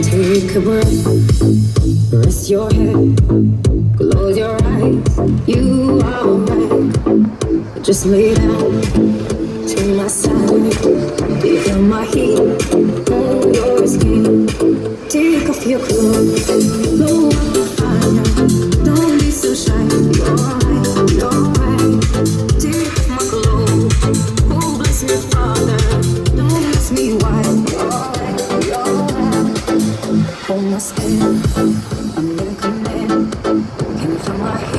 Take a breath, rest your head, close your eyes. You are alright. Just lay down to my side. Feel my heat on your skin. Take off your clothes, blow up the fire. Don't be so shy. You're right, you're right. Take off my clothes. Oh, bless me, Father. Don't ask me why. You're right, you're right. Hold my skin, I'm in command. Can you feel my heat?